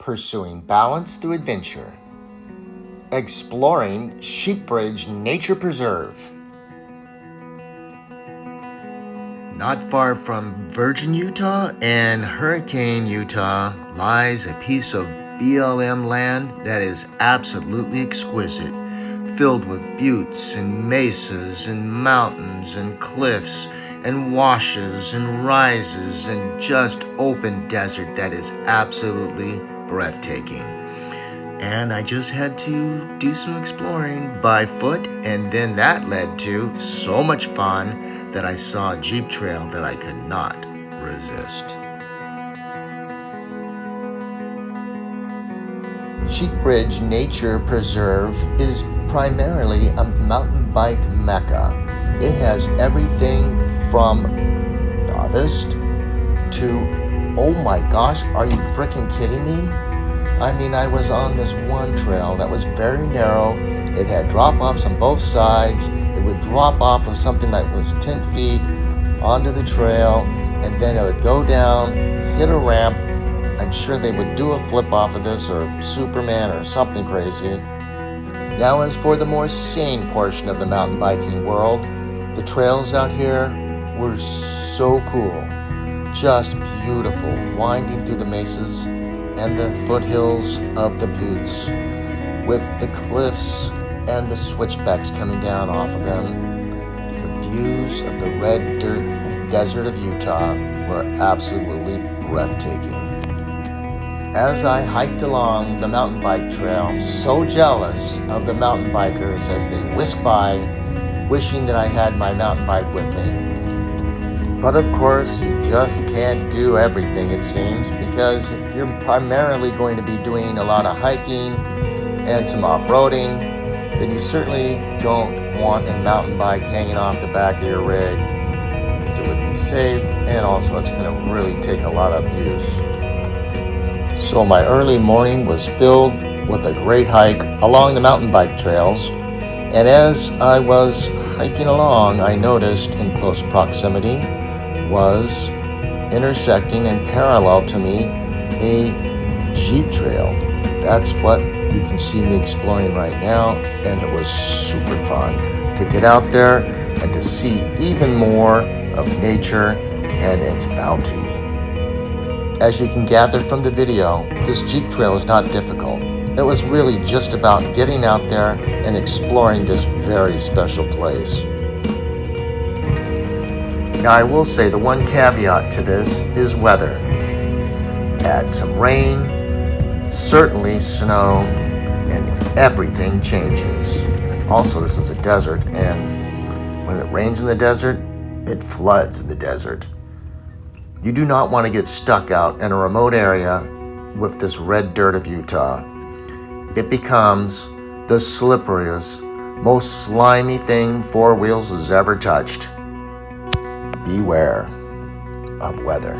pursuing balance through adventure, exploring Sheepbridge Nature Preserve. Not far from Virgin, Utah and Hurricane, Utah lies a piece of BLM land that is absolutely exquisite, filled with buttes and mesas and mountains and cliffs and washes and rises and just open desert that is absolutely breathtaking. And I just had to do some exploring by foot, and then that led to so much fun that I saw a Jeep trail that I could not resist. Sheepbridge Nature Preserve is primarily a mountain bike mecca. It has everything from novice to, oh my gosh, are you freaking kidding me? I mean, I was on this one trail that was very narrow. It had drop-offs on both sides. It would drop off of something that was 10 feet onto the trail, and then it would go down, hit a ramp. I'm sure they would do a flip off of this, or Superman, or something crazy. Now, as for the more sane portion of the mountain biking world, the trails out here were so cool. Just beautiful, winding through the mesas and the foothills of the buttes, with the cliffs and the switchbacks coming down off of them. The views of the red dirt desert of Utah were absolutely breathtaking. As I hiked along the mountain bike trail, so jealous of the mountain bikers as they whisked by, wishing that I had my mountain bike with me. But of course, you just can't do everything, it seems, because you're primarily going to be doing a lot of hiking and some off-roading. Then you certainly don't want a mountain bike hanging off the back of your rig, because it wouldn't be safe, and also it's going to really take a lot of use. So my early morning was filled with a great hike along the mountain bike trails, and as I was hiking along, I noticed in close proximity was intersecting and parallel to me a Jeep trail. That's what you can see me exploring right now, and it was super fun to get out there and to see even more of nature and its bounty. As you can gather from the video, this Jeep trail is not difficult. It was really just about getting out there and exploring this very special place. Now, I will say the one caveat to this is weather. Add some rain, certainly snow, and everything changes. Also, this is a desert, and when it rains in the desert, it floods in the desert. You do not want to get stuck out in a remote area with this red dirt of Utah. It becomes the slipperiest, most slimy thing four wheels has ever touched. Beware of weather.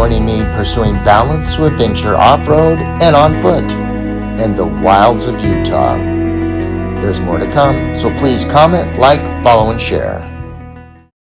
joining me pursuing balance through adventure off-road and on foot in the wilds of Utah. There's more to come, so please comment, like, follow, and share.